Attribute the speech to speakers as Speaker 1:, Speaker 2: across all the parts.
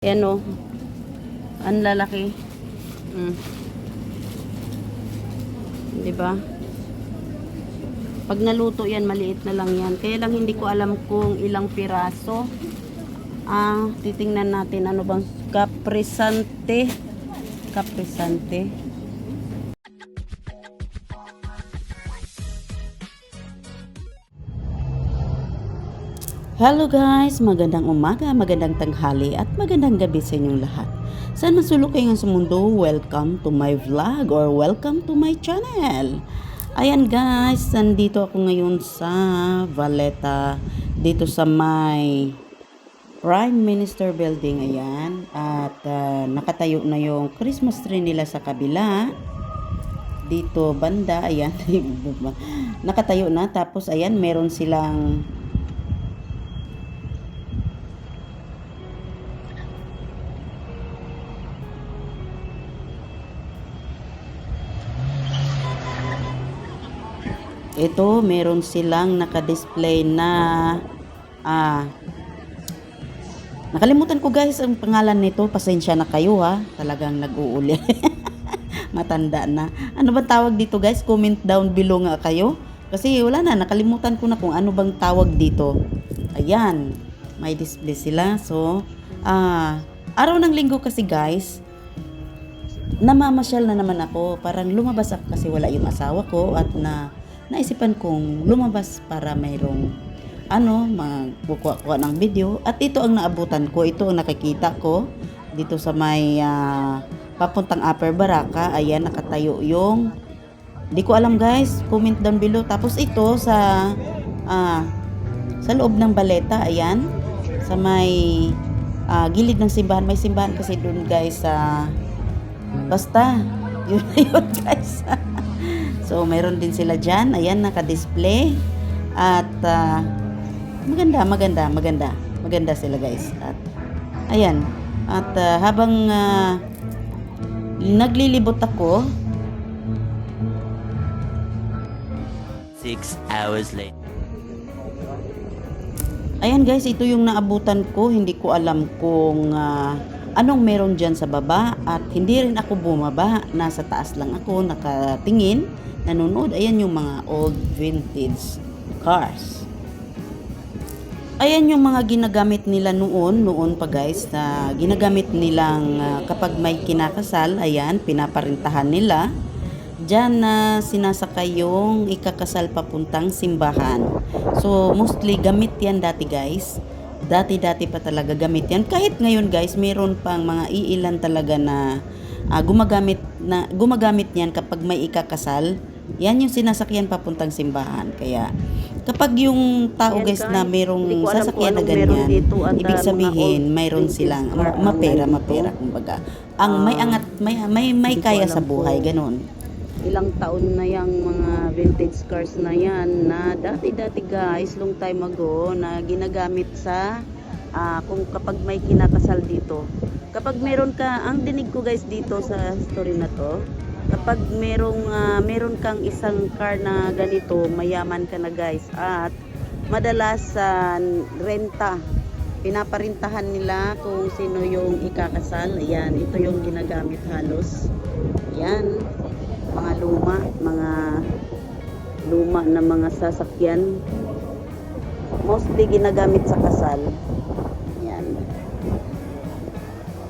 Speaker 1: Ayan o. Ang lalaki. Diba? Pag naluto yan, maliit na lang yan. Kaya lang hindi ko alam kung ilang piraso. Titingnan natin ano bang kaprisante. Kaprisante. Hello guys! Magandang umaga, magandang tanghali at magandang gabi sa inyong lahat. Saan man sulok kayo sa mundo, welcome to my vlog or welcome to my channel. Ayan guys, nandito ako ngayon sa Valeta, dito sa may Prime Minister Building. Ayan, at nakatayo na yung Christmas tree nila sa kabila. Dito banda, ayan, nakatayo na. Tapos ayan, meron silang ito, meron silang naka-display na nakalimutan ko guys ang pangalan nito. Pasensya na kayo ha. Talagang nag-uuli. Matanda na. Ano bang tawag dito guys? Comment down below nga kayo. Kasi wala na. Nakalimutan ko na kung ano bang tawag dito. Ayan. May display sila. So, araw ng linggo kasi guys, namamasyal na naman ako. Parang lumabas ako kasi wala yung asawa ko at naisipan kong lumabas para mayroong magkukuha ng video. At ito ang naabutan ko, ito ang nakikita ko dito sa may papuntang Upper Baraka. Ayan, nakatayo yung, di ko alam guys, comment down below. Tapos ito sa loob ng Baleta, ayan, sa may gilid ng simbahan. May simbahan kasi doon guys, basta yun guys. So, mayroon din sila dyan. Ayan, naka-display. At, maganda sila guys. At, ayan. At, habang naglilibot ako,
Speaker 2: 6 hours later.
Speaker 1: ayan guys, ito yung naabutan ko. Hindi ko alam kung anong meron dyan sa baba. At hindi rin ako bumaba. Nasa taas lang ako, nakatingin. Nanonood. Ayan yung mga old vintage cars. Ayan yung mga ginagamit nila noon pa guys, na ginagamit nilang kapag may kinakasal. Ayan, pinaparintahan nila. Diyan na sinasakay yung ikakasal papuntang simbahan. So mostly gamit yan dati guys. Dati pa talaga gamit yan. Kahit ngayon guys, meron pang mga iilan talaga na gumagamit yan kapag may ikakasal. Yan yung sinasakyan papuntang simbahan. Kaya kapag yung tao guys na merong sasakyan na ganyan, ibig sabihin mayroon silang mapera kumbaga. Ang may angat, may kaya sa buhay, ganun. Ilang taon na yung mga vintage cars na yan na dati guys, long time ago, na ginagamit sa kung kapag may kinakasal dito. Kapag meron ka, ang dinig ko guys dito sa story na to, kapag meron kang isang car na ganito, mayaman ka na guys. At madalas renta, pinaparintahan nila kung sino yung ikakasal. Ayan, ito yung ginagamit halos. Ayan, mga luma na mga sasakyan, mostly ginagamit sa kasal. Ayan,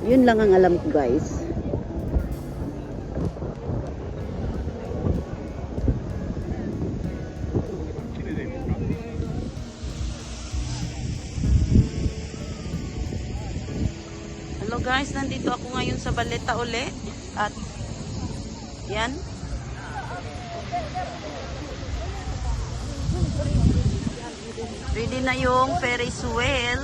Speaker 1: yun lang ang alam ko guys. Hello guys, nandito ako ngayon sa Baleta uli. At yan, ready na yung Ferris wheel.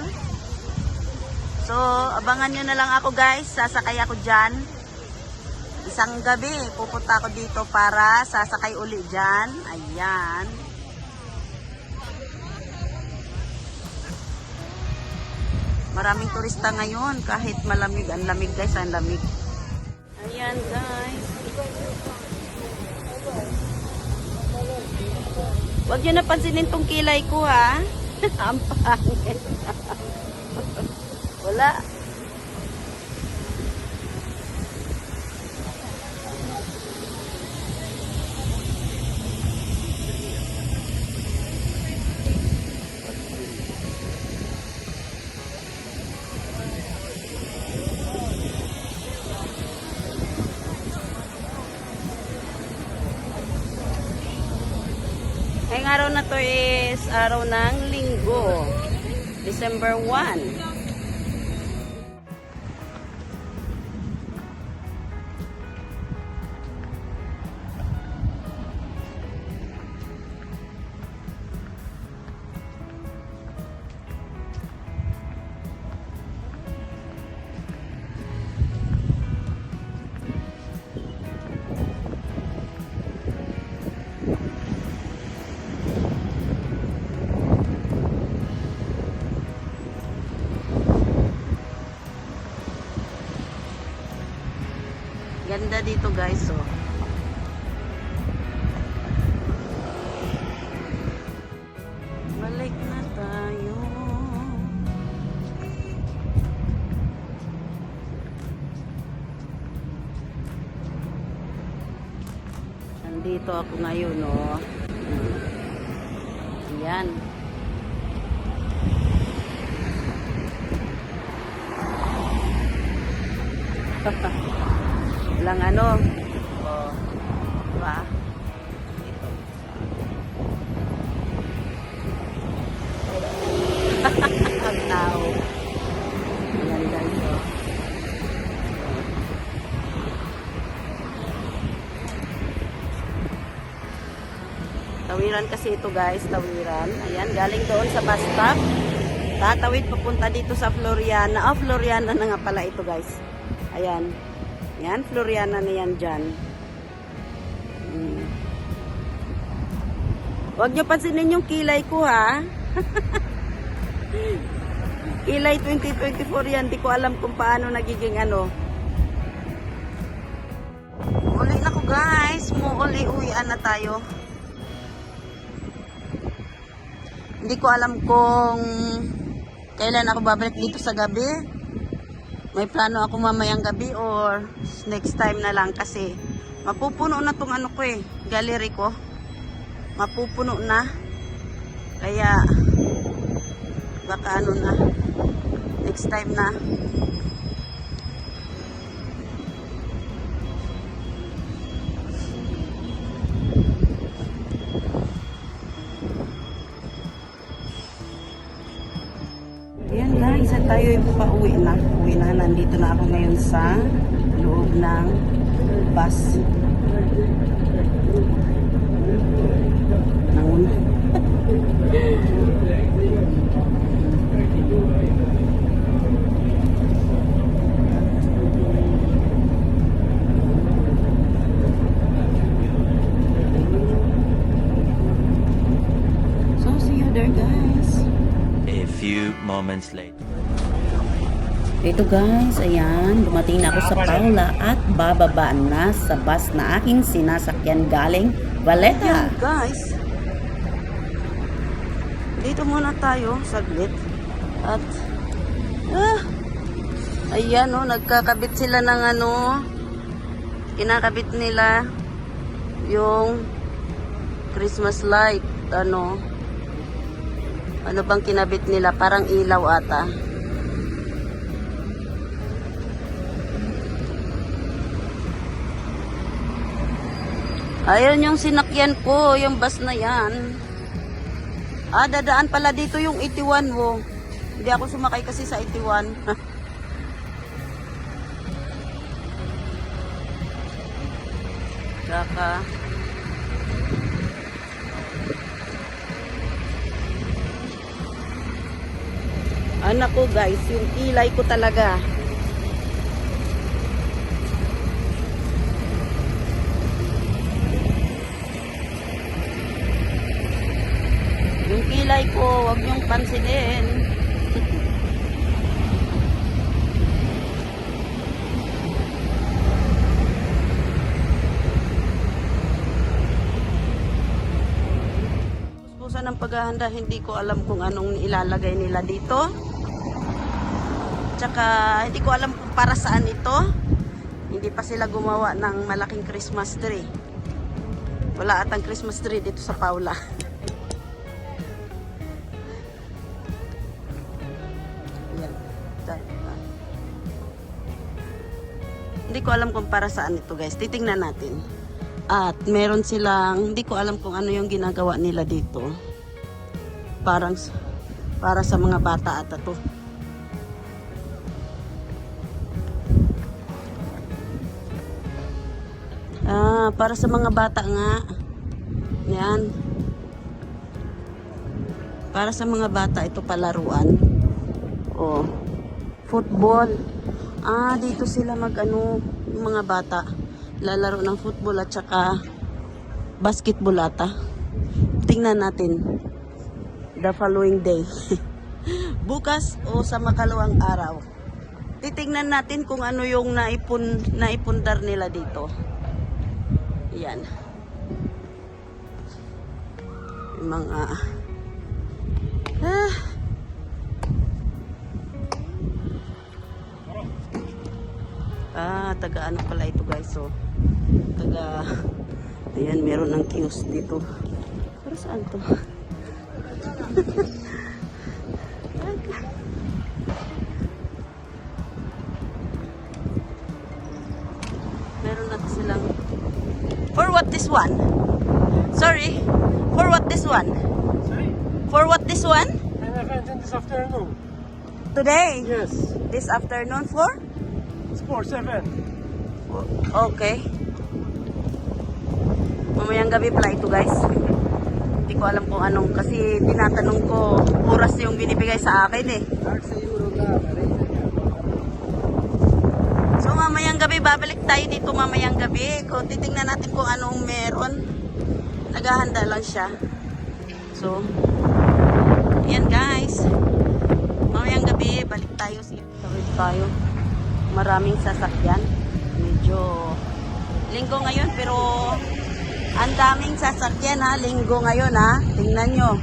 Speaker 1: So abangan nyo na lang ako guys. Sasakay ako dyan. Isang gabi pupunta ako dito para sasakay uli dyan. Ayan, maraming turista ngayon kahit malamig. Ang lamig guys, ang lamig. Ayan guys, huwag nyo napansinin tong kilay ko ha. Ang pangit. Wala. araw na to is araw ng Linggo, December 1. Ganda dito guys, oh. Balik na tayo. Nandito ako ngayon, oh. Ayan. Lang ano, oh, diba? Dito. Ang tao. Ayan guys, oh. Tawiran kasi ito guys, tawiran. Ayan, galing doon sa bus stop. Tatawid papunta dito sa Floriana. Floriana na nga pala ito guys. Ayan. Yan, Floriana na yan dyan. Huwag nyo pansinin yung kilay ko, ha? Kilay 2024 yan. Di ko alam kung paano nagiging ano. Uli na ko, guys. Uwian na tayo. Hindi ko alam kung kailan ako babalik dito sa gabi. May plano ako mamayang gabi or next time na lang kasi mapupuno na tong ano ko gallery ko. Mapupuno na. Kaya baka ano na, next time na. Ayan guys, at tayo pauwi na. Uwi na, nandito na ako ngayon sa loob ng bus. Nangun. So, see you there guys.
Speaker 2: A few moments later.
Speaker 1: Ito guys, ayan, dumating na ako sa Paula at bababa na sa bus na aking sinasakyan galing Valeta. Ayan, guys, dito muna tayo saglit at ayan o, nagkakabit sila ng ano, kinakabit nila yung Christmas light, ano bang kinabit nila, parang ilaw ata. Ayun yung sinakyan ko, yung bus na yan. Dadaan pala dito yung 81 mo. Hindi ako sumakay kasi sa 81. Saka anak ko guys, yung kilay ko talaga. Yung kilay ko, wag niyong pansinin. Puspusan ng paghahanda, hindi ko alam kung anong ilalagay nila dito. Tsaka hindi ko alam kung para saan ito. Hindi pa sila gumawa ng malaking Christmas tree. Wala atang Christmas tree dito sa Paula. Hindi ko alam kung para saan ito guys. Titingnan natin. At meron silang, hindi ko alam kung ano yung ginagawa nila dito. Parang para sa mga bata ata to. Para sa mga bata nga. Yan. Para sa mga bata ito palaruan. Oh. Football. Dito sila mag-ano, yung mga bata. Lalaro ng football at saka basketball ata. Tingnan natin. The following day. Bukas o sa makalawang araw. Titingnan natin kung ano yung naipundar nila dito. Yan. Yung mga taga ano pala ito guys. So, taga ayan, meron ng kiosk dito. Para saan to? Meron na silang for what this one? Sorry. For what this one?
Speaker 3: Sorry?
Speaker 1: For what this one?
Speaker 3: An event in this afternoon.
Speaker 1: Today?
Speaker 3: Yes.
Speaker 1: This afternoon for?
Speaker 3: Sports event.
Speaker 1: Okay. Mamayang gabi pala ito guys. Hindi ko alam kung anong kasi tinatanong ko oras yung binibigay sa akin eh. So mamayang gabi babalik tayo dito mamayang gabi. Kung titingnan natin kung anong meron. Naghahanda lang siya. So yan guys. Mamayang gabi balik tayo. Tawid tayo. Maraming sasakyan. Medyo linggo ngayon pero ang daming sasakyan ha. Linggo ngayon ha. Tingnan nyo.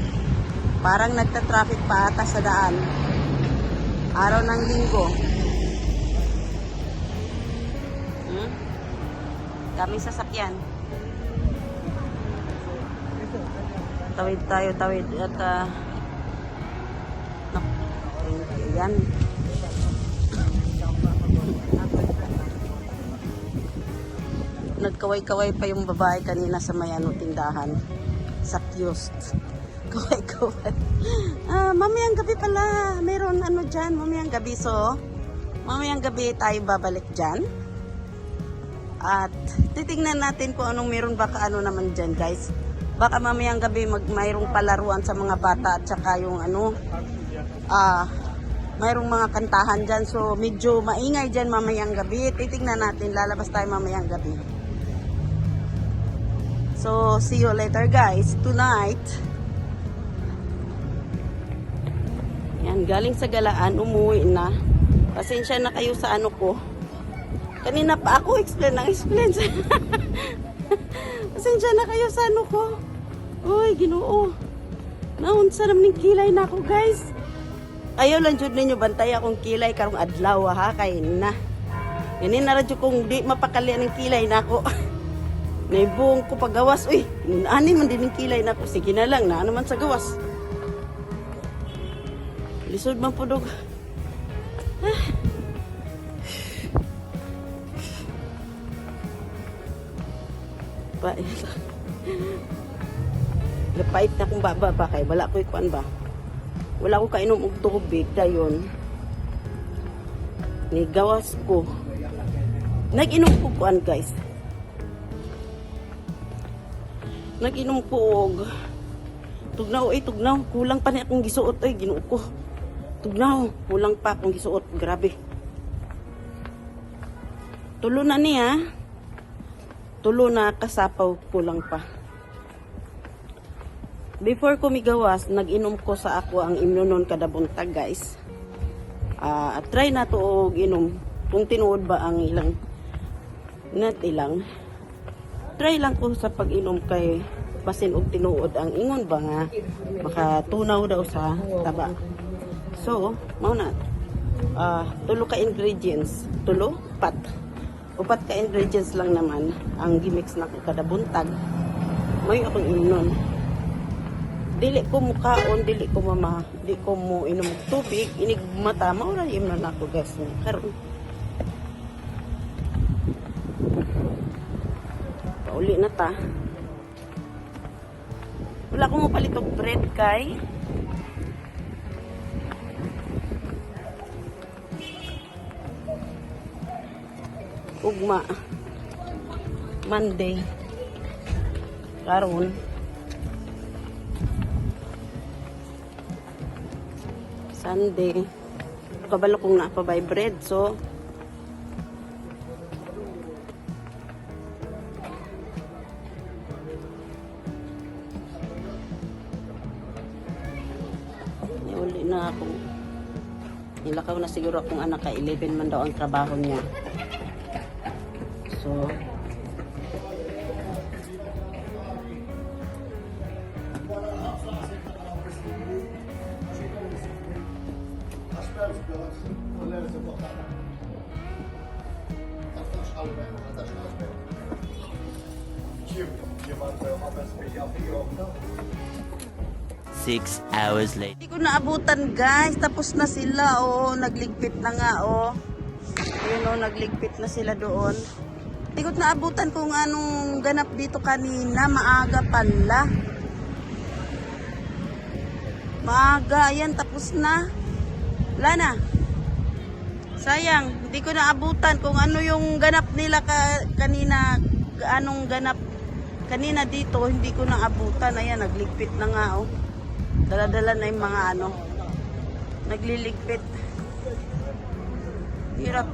Speaker 1: Parang nagta-traffic pa ata sa daan. Araw ng linggo. Daming sasakyan. Tawid tayo, tawid. At yan. Nagkaway-kaway pa yung babae kanina sa may tindahan. Sa kiosk. Kaway-kaway. Mamayang gabi pala. Meron dyan. Mamayang gabi. So, mamayang gabi tayo babalik dyan. At titingnan natin kung anong meron baka naman dyan guys. Baka mamayang gabi mayroong palaruan sa mga bata at saka yung mayroong mga kantahan dyan. So medyo maingay dyan mamayang gabi. Titingnan natin. Lalabas tayo mamayang gabi. So see you later guys. Tonight. Yan. Galing sa galaan. Umuwi na. Pasensya na kayo sa ko. Kanina pa ako explain. Pasensya na kayo sa ko. Uy, Ginoo. Naunsa naman ng kilay na ako, guys. Ayaw lang jud ninyo bantay akong kilay karong adlaw ha kay na. Ini na radyo kung di mapakali ng kilay na ako. Naibong ko pagawas. Uy, ani man din ng kilay na ako. Sige na lang na naman sa gawas. Lisod man pudog. Napait na kung baba kay wala ko ikuan ba. Wala ko kainom og tubig dayon. Ni gawas ko. Nag-inom ko kuan guys. Nag-inom ko og tugnaw tugnaw. Kulang pa ni akong gisuot Ginoo ko. Tugnaw, kulang pa akong gisuot. Grabe. Tulo na niya. Tulo na kasapaw kulang pa. Before ko migawas, nag-inom ko sa ako ang imnonon kada buntag guys. Try na to og inom. Kung tinuod ba ang ilang try lang ko sa pag-inom kay basin og tinuod ang ingon ba nga makatunaw daw sa taba. So, mao na. Tulo ka ingredients. Upat ka ingredients lang naman ang gimix na ko kada buntag. May akong imnon. Dili ko mukaon, dili ko mo inom og tubig, inig mata mao ra imnon ako guys. Karon. Uli na ta. Wala ko mo palit og bread kay. Ugma. Monday. Karon. Sunday. Kabalo kong napabay bread. So, uli na ako. Nilakaw na siguro akong anak ka 11 man daw ang trabaho niya. So,
Speaker 2: Six hours later.
Speaker 1: hindi ko naabutan guys. Tapos na sila oh. Nagligpit na nga oh. Ayun oh, nagligpit na sila doon. Hindi ko naabutan kung anong ganap dito kanina. Maaga pala. Maaga. Ayan, tapos na. Wala na. Sayang. Hindi ko naabutan kung ano yung ganap nila kanina. Anong ganap kanina dito. Hindi ko naabutan. Ayan, nagligpit na nga oh. Dala-dala na yung mga ano. Nagliligpit. Hirap.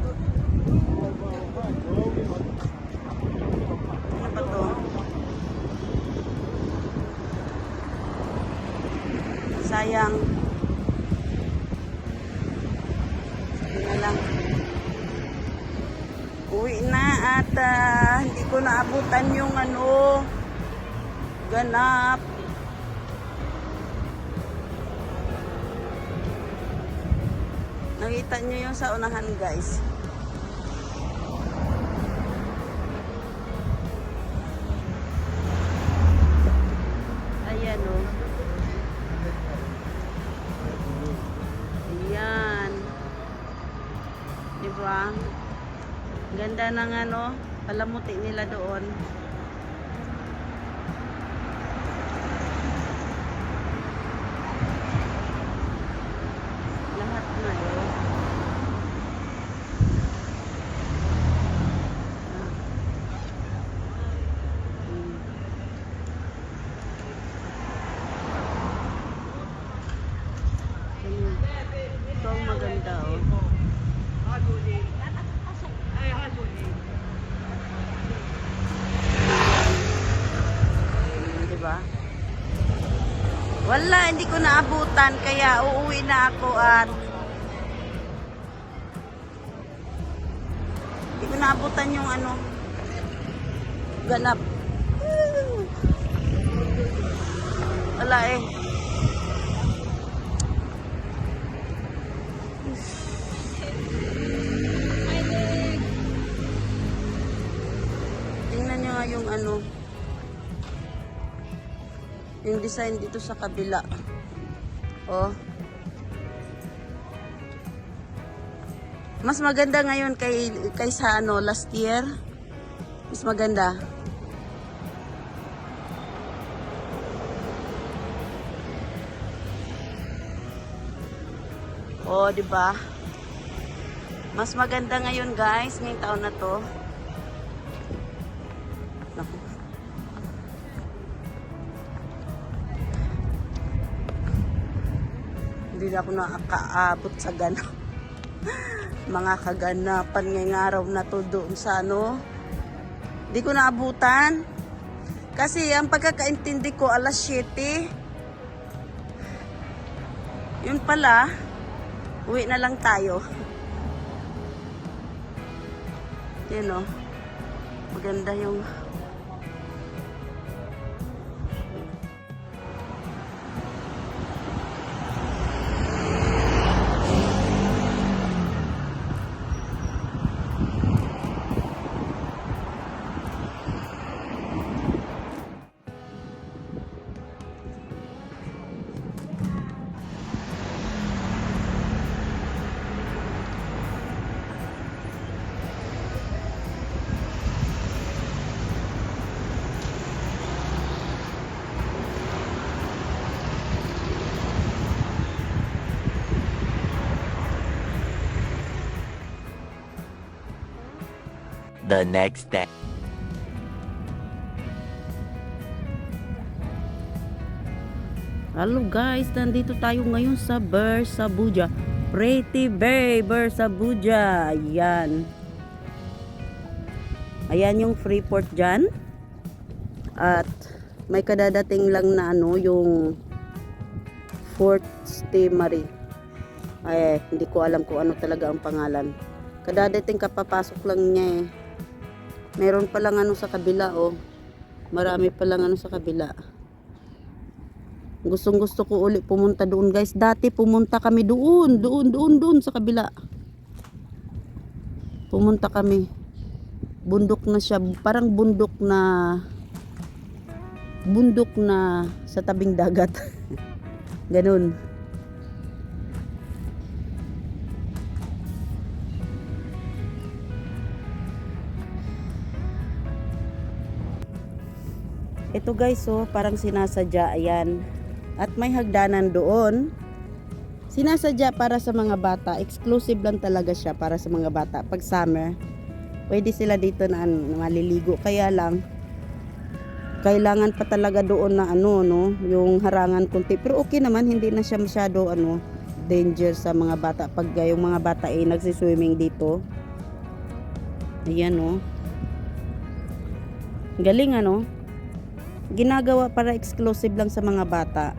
Speaker 1: Ano ba to? Sayang. Sabi na lang. Uwi na at hindi ko naabutan yung ano ganap. Nakita nyo yung sa unahan guys. Ayan o. Ayan. Diba? Ganda ng ano, palamuti nila doon. Lahat na yun. Ito ang maganda oh. Diba? Wala, hindi ko naabutan kaya uuwi na ako at hindi ko naabutan yung ano ganap. Wala eh. Tingnan nyo nga yung ano yung design dito sa kabila. Oh. Mas maganda ngayon kaysa ano last year. Mas maganda. Oh, di ba? Mas maganda ngayon, guys, ngayong taon na 'to. Naku. Hindi na ako nakakaabot sa ganap. Mga kaganapan ngayong araw na to doon sa ano. Hindi ko naabutan. Kasi ang pagkakaintindi ko alas 7. Yun pala, uwi na lang tayo. Yan o. Maganda yung
Speaker 2: The next day.
Speaker 1: Hello guys, nandito tayo ngayon sa Bersabuja. Pretty Bay, Bersabuja. Ayan. Ayan yung Freeport dyan. At may kadadating lang na yung Fort Ste. Marie. Ay, hindi ko alam kung ano talaga ang pangalan. Kadadating kapapasok lang niya eh. Meron pa lang sa kabila oh. Marami pa lang sa kabila. Gustong gusto ko ulit pumunta doon guys. Dati pumunta kami doon sa kabila. Pumunta kami. Bundok na siya. Parang bundok na sa tabing dagat. Ganun. Ito guys, parang sinasadya, ayan. At may hagdanan doon. Sinasadya para sa mga bata. Exclusive lang talaga siya para sa mga bata. Pag summer, pwede sila dito na maliligo. Kaya lang, kailangan pa talaga doon na yung harangan kunti. Pero okay naman, hindi na siya masyado danger sa mga bata. Pag yung mga bata ay nagsiswimming dito. Ayan galing ginagawa para exclusive lang sa mga bata.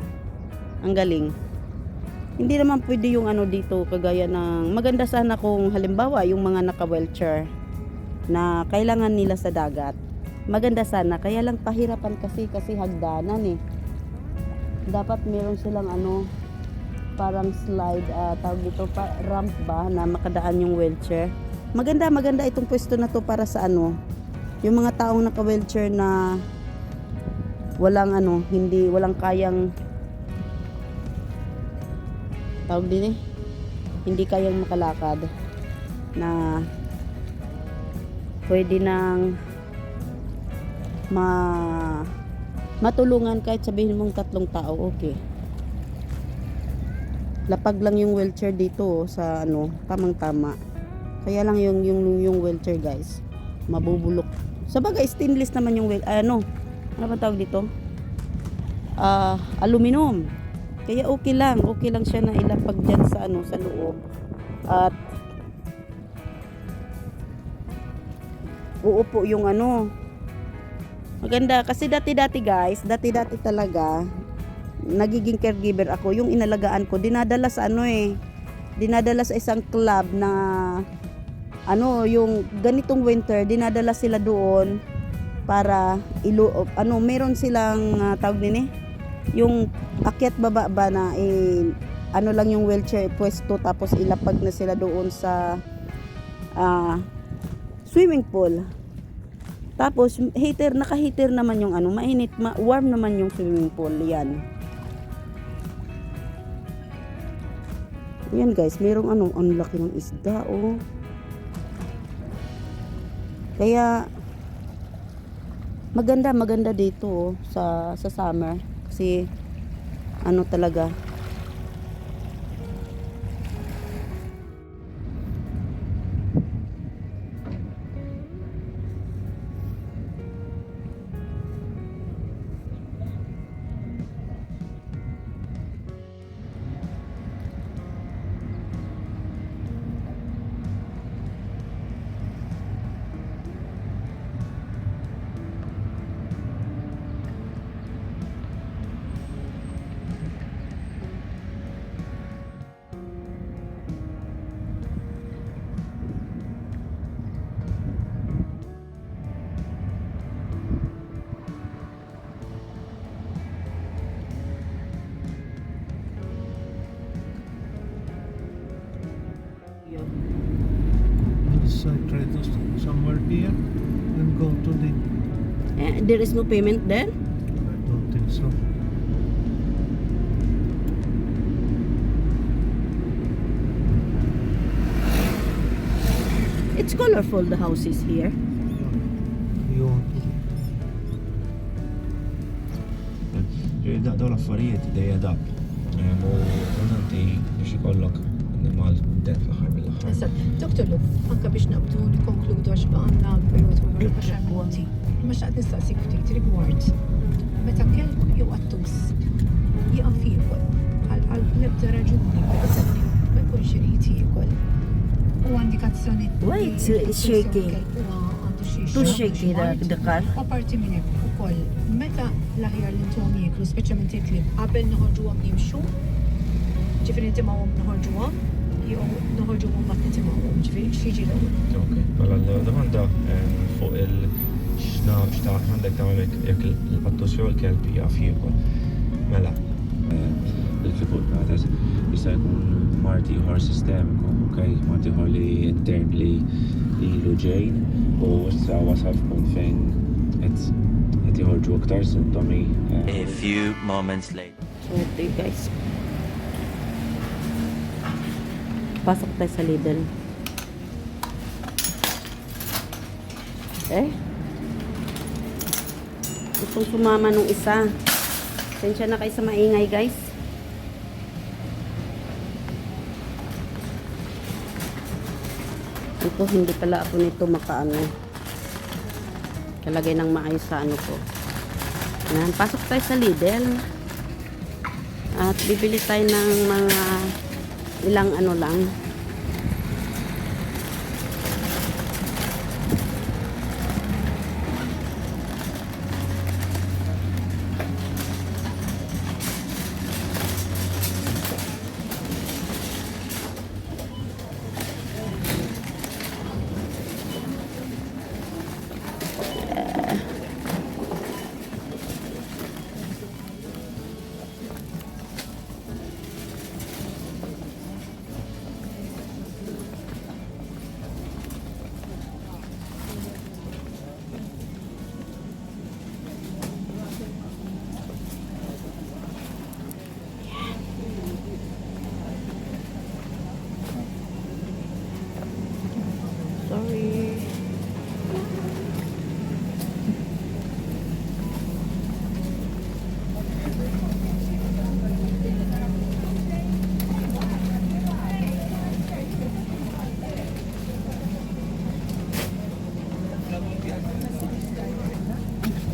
Speaker 1: Ang galing. Hindi naman pwede yung dito kagaya ng maganda sana kung halimbawa yung mga naka-wheelchair na kailangan nila sa dagat. Maganda sana, kaya lang pahirapan kasi hagdanan eh. Dapat meron silang parang slide, tawag dito ramp ba na makadaan yung wheelchair. Maganda itong pwesto na to para sa yung mga taong naka-wheelchair na walang walang kayang tawag din hindi kayang makalakad na pwede nang matulungan kahit sabihin mong 3 tao, okay. Lapag lang yung wheelchair dito sa tamang-tama. Kaya lang yung wheelchair guys, mabubulok. Sabagay stainless naman yung ano ba tawag dito? Aluminum. Kaya okay lang siya na ilapag dyan sa sa loob. At uupo yung maganda kasi dati guys, dati talaga nagiging caregiver ako. Yung inalagaan ko dinadala sa dinadala sa isang club na yung ganitong winter, dinadala sila doon para meron silang tawag yung akyat baba ba na lang yung wheelchair pwesto, tapos ilapag na sila doon sa swimming pool. Tapos naka-heater naman yung mainit, warm naman yung swimming pool. Yan guys, merong ang laki ng isda Kaya maganda dito sa summer kasi talaga
Speaker 3: So I try to stop somewhere here and go to the...
Speaker 1: there is no payment there?
Speaker 3: I don't think so.
Speaker 1: It's colorful, the houses here.
Speaker 4: Dawn affarijiet dejja dak. U importanti biex ikollok animal det l-aħħar mill-aħħar.
Speaker 5: Doktor Lu, anka biex naqbdu nikonkludu għax baqanna periodu għu għaxar minuti. Ma xaqt nistaqsik ftit rigward. Meta kelb jew għattus jaqam fiekol għal nebda raġuni per eżempju ma jkunx irid jiekol. U indikazzjoni.
Speaker 6: Why it's shaking? Too shaky the car.
Speaker 5: U parti minn hekk ukoll meta l-aħjar li intom jieklu speċjalment il-klieb qabel noħorġuhom jimxu, ġifieri nitimgħuhom noħorġuhom, jew noħorġuhom mbagħad nitimgħuhom, ġifieri x'jiġi l-ewwel.
Speaker 4: Ok, mela l-domanda fuq x'naf x'taħt għandek tagħmel jekk il-qattus jew il-kelb jaqaf jiekol. Mela, il-kliput għadas jista' jkun marti ieħor sistemiku, ok? Marti ieħor li intern li ilu ġejn u issa wasal f'punt fejn qed joħorġu aktar sintomi.
Speaker 2: A few moments later.
Speaker 1: So, ito yun, guys. Pasok tayo sa Lidl. Gustong sumama nung isa. Sensya na kayo sa maingay, guys. Ito, hindi pala ako nito makaano. Kalagay ng maayos sa ano ko. Yan, pasok tayo sa Lidl. At bibili tayo ng mga ilang ano lang. Sorry.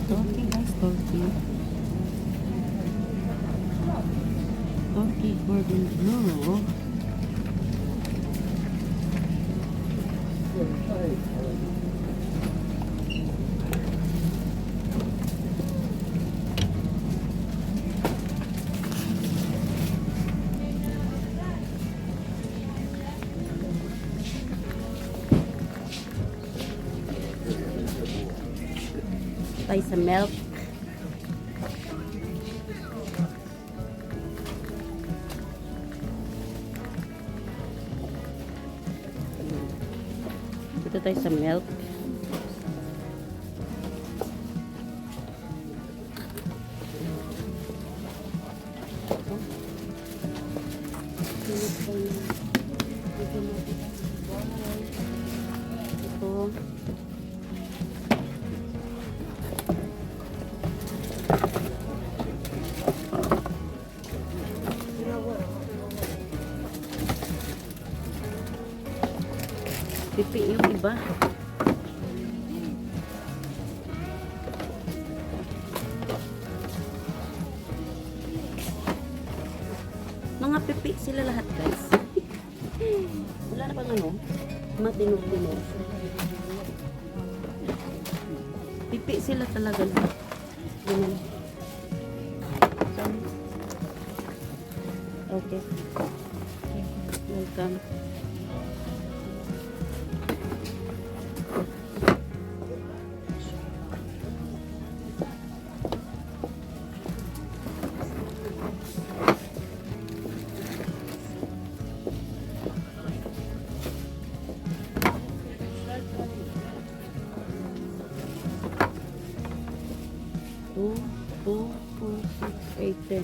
Speaker 1: Turkey, guys, turkey. Turkey Gordon Blue. Tayo sa milk. Dito tayo sa milk. Ito. Pipi yung iba. Mga pipi sila lahat, guys. Wala na bang ano? Matinog-tinog. Pipi sila talaga lahat. Ganun. Okay. Welcome. Two, 4, 6, 8, 10.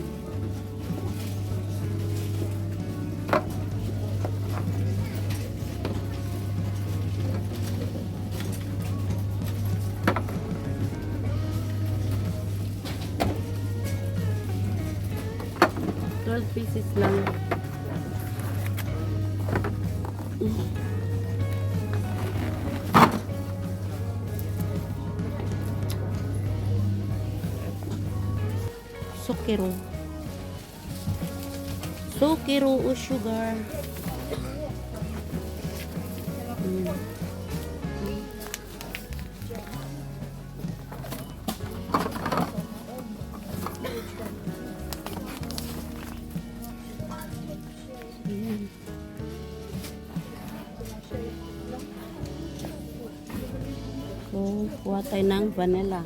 Speaker 1: $12 lang.
Speaker 7: Sukiro. Sukiro o sugar. So, kuha tayo ng vanilla.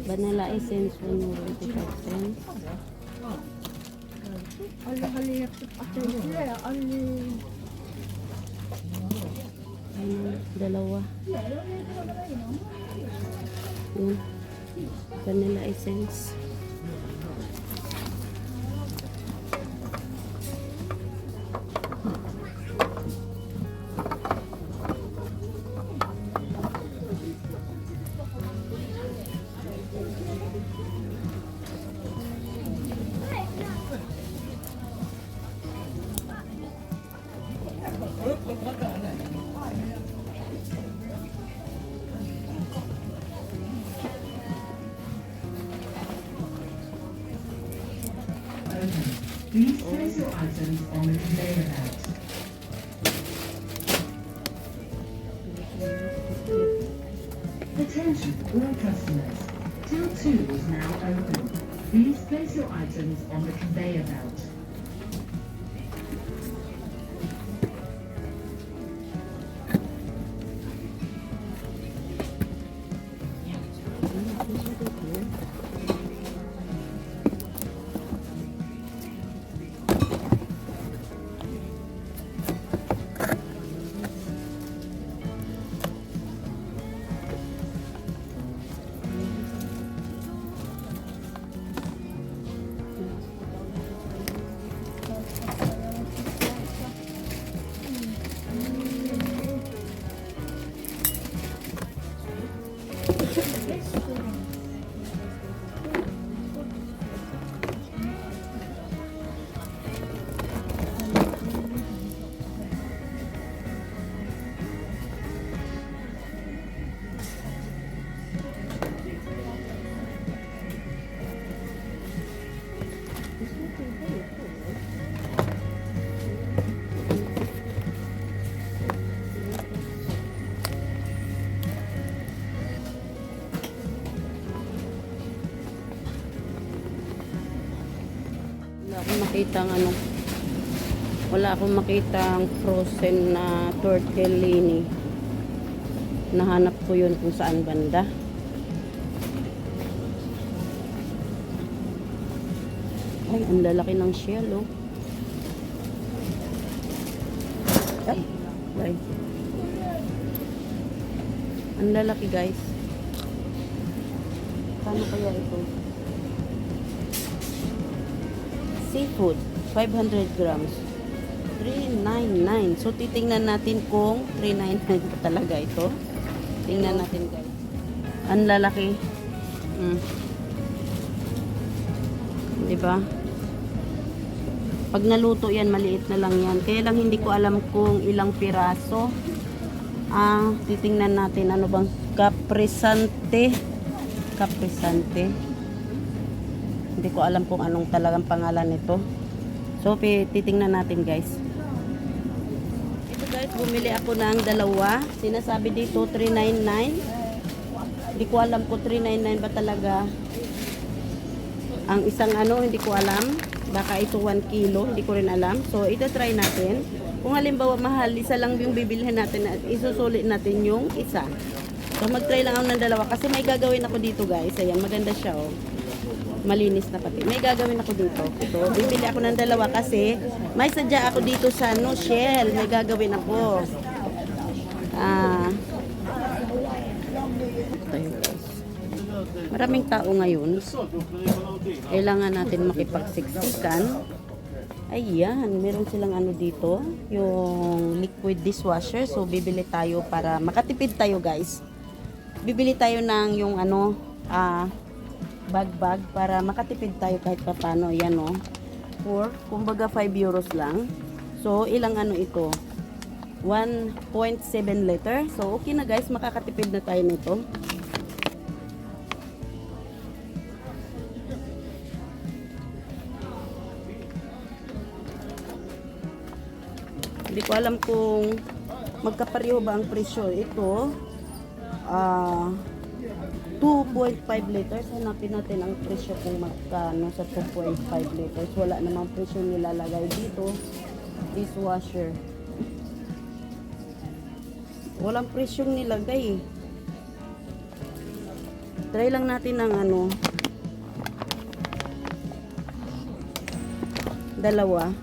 Speaker 7: Vanilla essence, 125 cents. Ayun, dalawa. Yun. Vanilla essence.
Speaker 8: Please place your items on the conveyor belt. Attention all customers. Till 2 is now open. Please place your items on the conveyor belt.
Speaker 7: Wala akong makitang frozen na tortellini. Nahanap ko yun kung saan banda. Ay, ang lalaki ng shell, oh. Ay. Ang lalaki, guys. Paano kaya ito? Seafood, 500 grams. 399. So, titingnan natin kung 399 pa talaga ito. Tingnan natin, guys. Ang lalaki. Diba? Pag naluto yan, maliit na lang yan. Kaya lang hindi ko alam kung ilang piraso. Titingnan natin. Ano bang? Caprisante. Caprisante. Hindi ko alam kung anong talagang pangalan nito. So, titingnan natin, guys. Ito, guys, bumili ako ng dalawa. Sinasabi dito 399. Hindi ko alam kung 399 ba talaga. Ang isang hindi ko alam. Baka ito 1 kilo, hindi ko rin alam. So, ito try natin. Kung halimbawa mahal, isa lang yung bibilhin natin at isusulit natin yung isa. So, mag-try lang ako ng dalawa. Kasi may gagawin ako dito, guys. Ayan, maganda siya, oh. Malinis na pati. May gagawin ako dito. So, bibili ako ng dalawa kasi may sadya ako dito sa Shell. May gagawin ako. Maraming tao ngayon. Kailangan natin makipagsiksikan. Ayan, meron silang dito. Yung liquid dishwasher. So, bibili tayo para makatipid tayo, guys. Bibili tayo ng yung bag para makatipid tayo kahit paano. Yan, oh. For, kumbaga 5 euros lang. So, ilang ito? 1.7 liter. So, okay na, guys. Makakatipid na tayo nito. Hindi ko alam kung magkapareho ba ang presyo. Ito, 2.5 liters. Hanapin natin ang presyo kung magkano sa 2.5 liters. Wala namang presyo nilalagay dito. Dishwasher. Walang presyong nilagay. Try lang natin ng dalawa.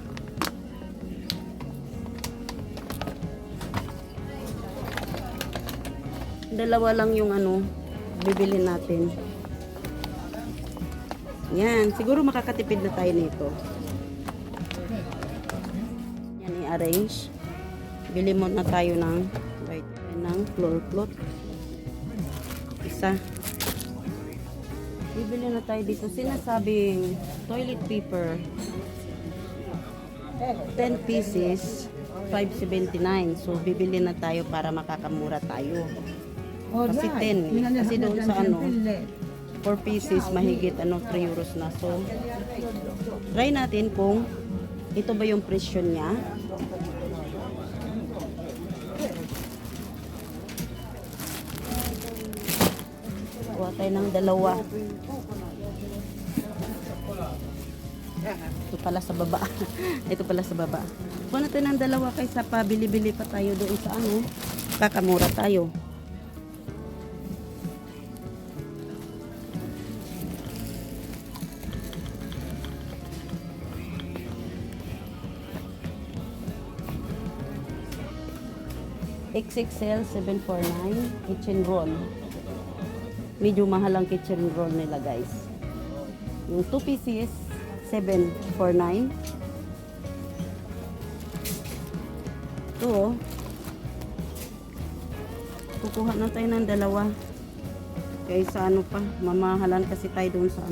Speaker 7: Dalawa lang yung bibili natin. Yan, siguro makakatipid na tayo nito. Yan, i-arrange. Bili muna tayo ng floor cloth. Isa. Bibili na tayo dito. Sinasabing toilet paper. 10 pieces, 5.79. So, bibili na tayo para makakamura tayo. Kasi 10. Kasi doon sa 4 pieces, mahigit 3 euros na. So, try natin kung ito ba yung presyo niya. Kuha tayo ng dalawa. Ito pala sa baba. Ito pala sa baba. Kuha natin ng dalawa kaysa pa bili-bili pa tayo doon sa kakamura tayo. XXL 749 kitchen roll. Medyo mahal ang kitchen roll nila, guys. Yung 2 pieces 749. Ito, kukuha na tayo ng dalawa. Kaysa pa, mamahalan kasi tayo doon sa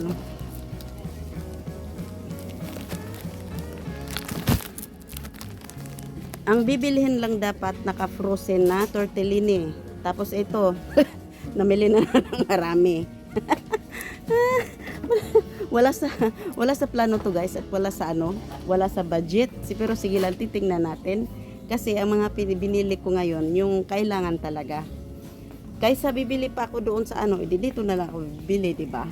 Speaker 7: Ang bibilihin lang dapat naka-frozen na tortellini. Tapos ito, namili na ng marami. wala sa plano to, guys, at wala sa budget. Pero sige lang, titingnan natin kasi ang mga binili ko ngayon yung kailangan talaga. Kaysa bibili pa ako doon sa dito na lang ako bibili, di ba?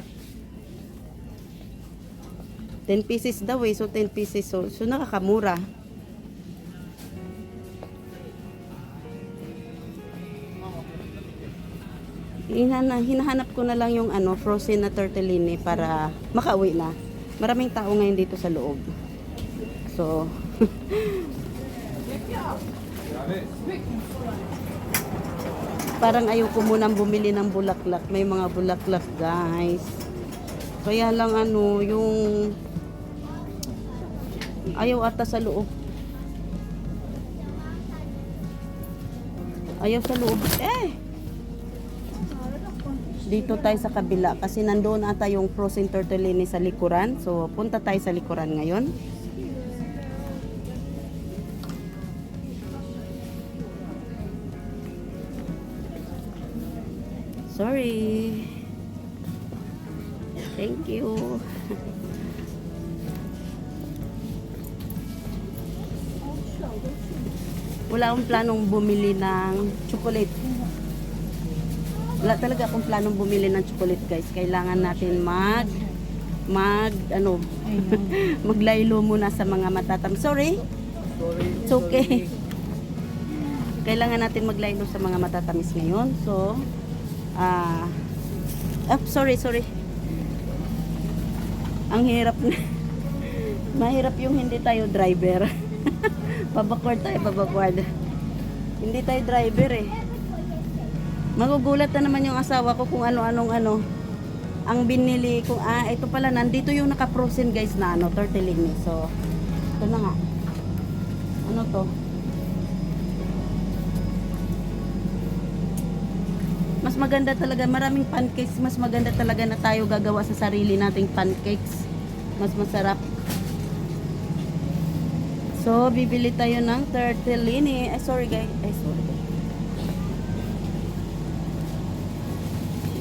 Speaker 7: 10 pieces daw so 10 pieces so nakakamura. Hinahanap ko na lang yung frozen na tortellini para makauwi na. Maraming tao ngayon dito sa loob. So, parang ayoko munang bumili ng bulaklak. May mga bulaklak, guys. Kaya lang yung ayaw ata sa loob. Ayaw sa loob. Dito tayo sa kabila kasi nandoon ata yung frozen tortellini sa likuran. So, punta tayo sa likuran ngayon. Sorry. Thank you. Wala akong planong bumili ng chocolate. Wala talaga akong planong bumili ng chocolate, guys. Kailangan natin maglaylo muna sa mga matatamis. Sorry? It's okay. Kailangan natin maglaylo sa mga matatamis ngayon. So, sorry. Ang hirap na. Mahirap yung hindi tayo driver. Pabakward tayo, pabakward. Hindi tayo driver Magugulat na naman yung asawa ko kung ano-anong ang binili ko. Ito pala, nandito yung naka-frozen, guys, na tortellini. So, ito na nga. Ano to? Mas maganda talaga, maraming pancakes. Mas maganda talaga na tayo gagawa sa sarili nating pancakes. Mas masarap. So, bibili tayo ng tortellini. Sorry, guys. Sorry.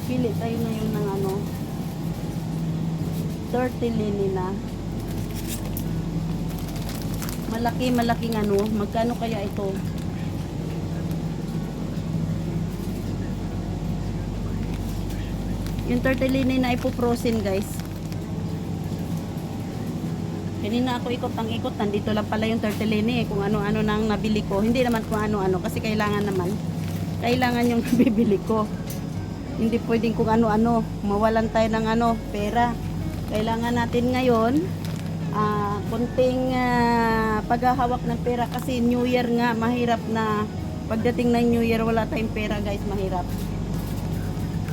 Speaker 7: Pili tayo ngayon ng tortellini na malaking ano. Magkano kaya ito? Yung tortellini na ipoprosin guys. Kanina ako ikot ang ikot, nandito lang pala yung tortellini kung ano-ano nang nabili ko. Hindi naman kung ano-ano kasi kailangan yung nabibili ko. Hindi pwedeng kung ano-ano, mawalan tayo ng pera. Kailangan natin ngayon kunting paghahawak ng pera kasi New Year nga, mahirap na pagdating ng New Year wala tayong pera guys, mahirap.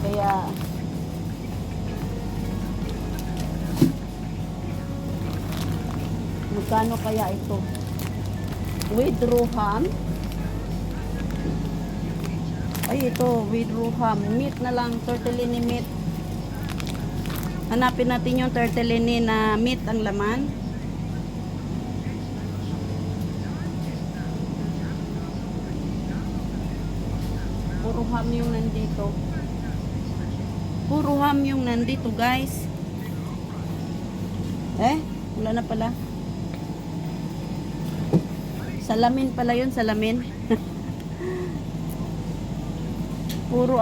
Speaker 7: Kaya magkano kaya ito? With raw ham? Ay, ito, with raw ham. Meat na lang, tortellini meat. Hanapin natin yung tortellini na meat ang laman. Puro ham yung nandito. Puro ham yung nandito, guys. Wala na pala. Salamin pala yun, salamin. Puro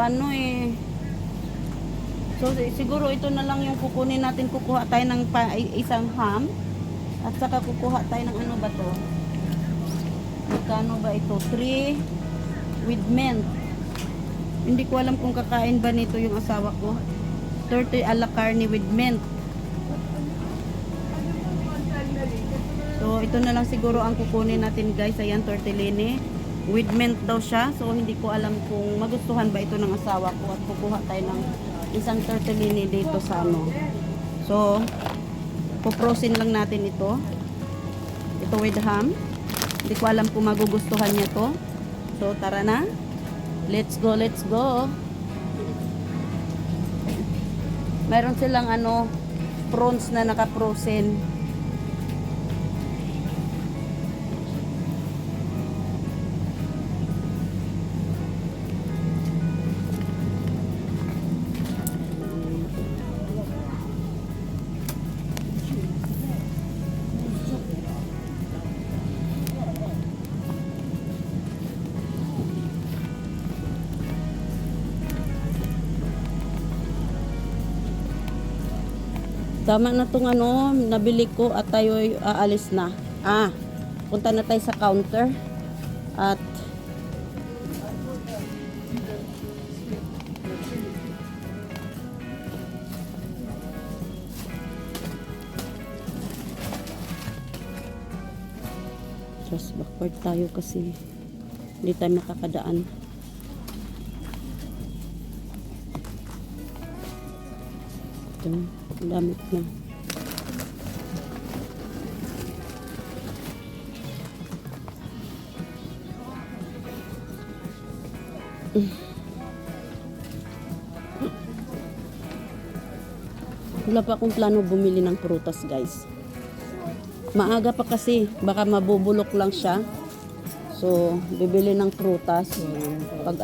Speaker 7: So siguro ito na lang yung kukunin natin. Kukuha tayo ng isang ham. At saka kukuha tayo ng ano ba to? Magkano ba ito? 3 with mint. Hindi ko alam kung kakain ba nito yung asawa ko. 30 a la carne with mint. So, ito na lang siguro ang kukunin natin guys. Ayan, tortellini. With mint daw siya. So, hindi ko alam kung magustuhan ba ito ng asawa ko. At kukuha tayo ng isang tortellini dito sa ano. So, puprosin lang natin ito. Ito with ham. Hindi ko alam kung magugustuhan niya to. So, tara na. Let's go, let's go. Meron silang prawns na nakaprosen. Tama na tong nabili ko at tayo ay aalis na. Punta na tayo sa counter. At just backward tayo kasi hindi tayo makakadaan. Ito, damit na. Wala pa akong plano bumili ng prutas guys. Maaga pa kasi, baka mabubulok lang siya. So, bibili ng prutas. Pag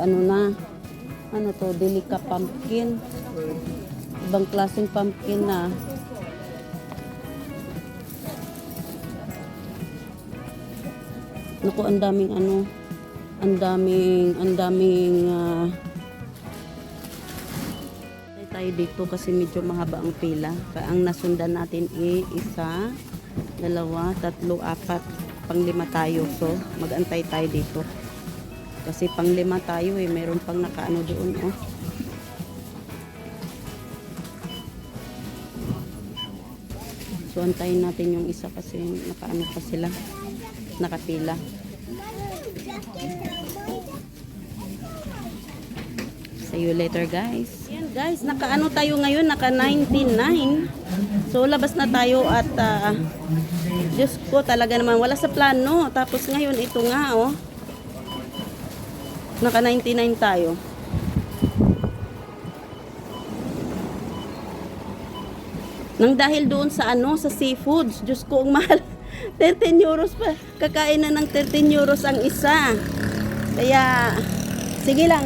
Speaker 7: Delica pumpkin. Ibang klaseng pumpkin na. Naku, ang daming tayo dito kasi medyo mahaba ang pila. Ang nasundan natin isa, dalawa, tatlo, apat, pang-5 tayo. So, mag-antay tayo dito. Kasi pang-5 tayo meron pang nakaano doon So, antayin natin yung isa kasi nakaano pa sila. Nakapila. See you later guys. Ayan guys, nakaano tayo ngayon, naka 99. So, labas na tayo at Diyos ko, talaga naman wala sa plano. Tapos ngayon, ito nga naka 99 tayo. Nang dahil doon sa sa seafoods, Diyos ko, ang mahal. 13 euros pa. Kakain na ng 13 euros ang isa. Kaya, sige lang.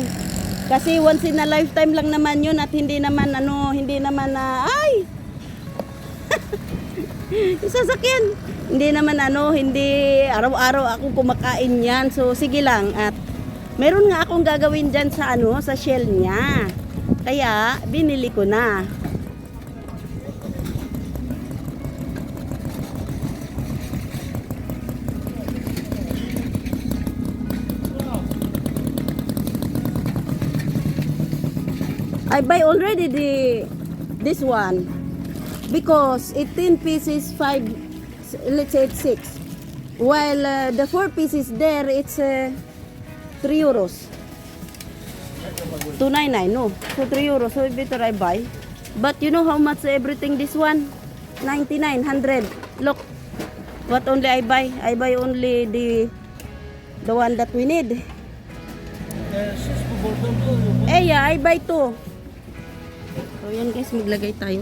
Speaker 7: Kasi once in a lifetime lang naman yun at hindi naman ay! Yung sasakyan. Hindi naman hindi araw-araw ako kumakain yan. So sige lang at meron nga akong gagawin dyan sa sa shell niya. Kaya binili ko na. I buy already this one because 18 pieces 5, let's say it's 6, while the 4 pieces there it's 3 euros, 2.99. No, so 3 euros, so better I buy. But you know how much everything this one? 99, 100. Look what only I buy only the one that we need. Yeah, I buy 2. So yan guys, maglagay tayo.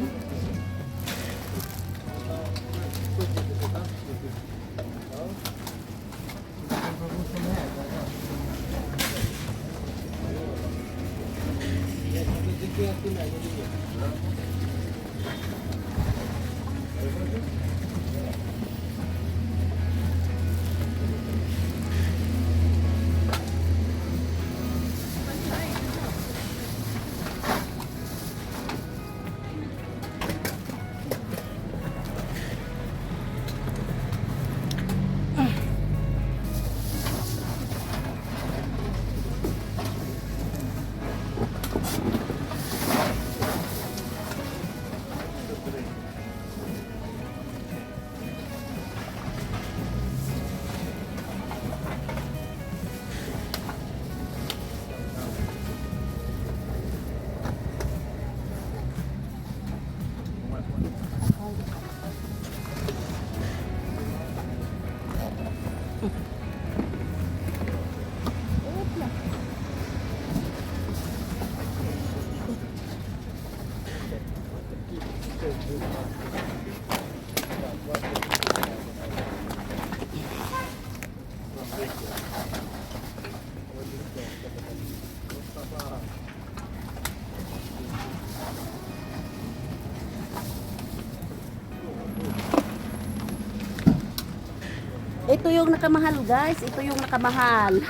Speaker 7: Ito yung nakamahal guys, ito yung nakamahal.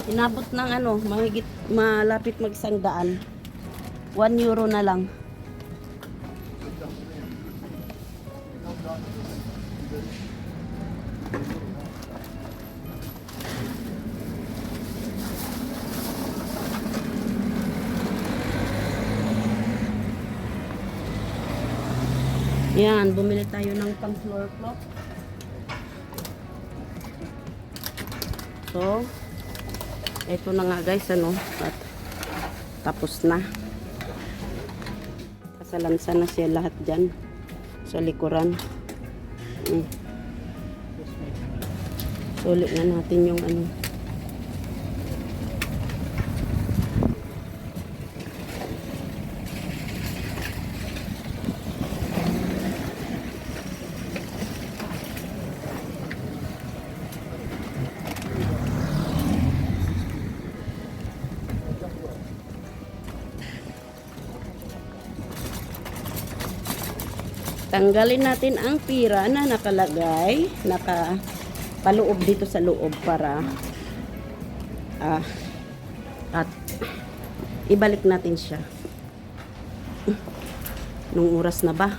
Speaker 7: Inabot ng mahigit, malapit mag 100. 1 euro na lang. Yan, bumili tayo ng pang floor cloth. So, ito na nga guys, at tapos na. Kasalansan na siya lahat dyan sa likuran. Sulit na natin yung tanggalin natin ang pira na nakalagay, nakapaloob dito sa loob para at ibalik natin siya. Nung oras na ba?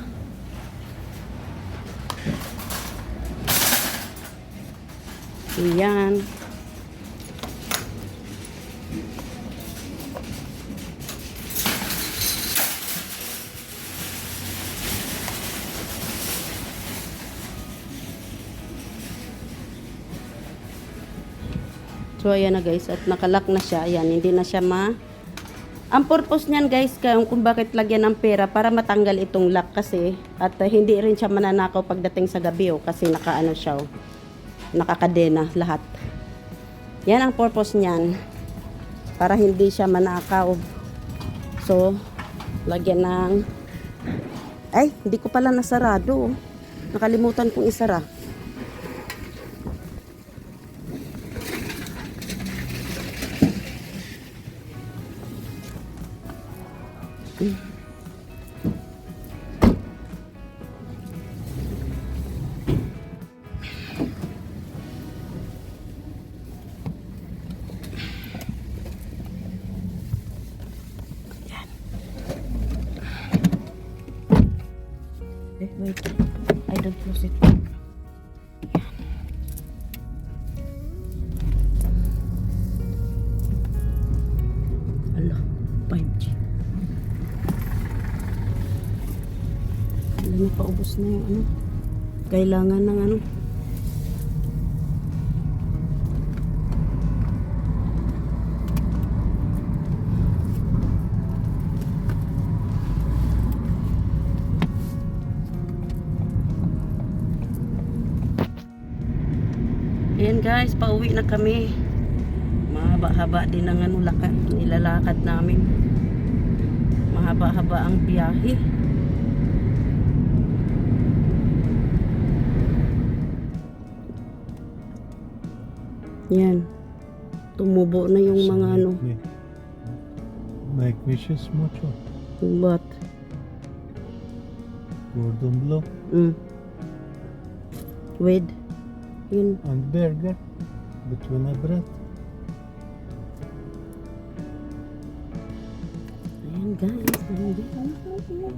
Speaker 7: Ayan. So ayan na guys, at nakalock na siya. Ayan, hindi na siya ang purpose niyan guys, kung bakit lagyan ng pera, para matanggal itong lock kasi, at hindi rin siya mananakaw pagdating sa gabi kasi siya, nakakadena lahat. Yan ang purpose niyan, para hindi siya manakaw. So lagyan ng hindi ko pala nasarado. Nakalimutan kong isara. 5G. Alam mo, paubos na yung ano. Kailangan ng ano. Ayan guys, pauwi na kami. Mahaba-haba din ang ano, nilalakad namin. Mahaba-haba ang biyahe. Yan. Tumubo na yung mga ano.
Speaker 3: Make wishes mucho.
Speaker 7: But,
Speaker 3: Gordon Blue
Speaker 7: with, yun.
Speaker 3: and burger between a bread.
Speaker 7: Ayan guys, nandito na kami.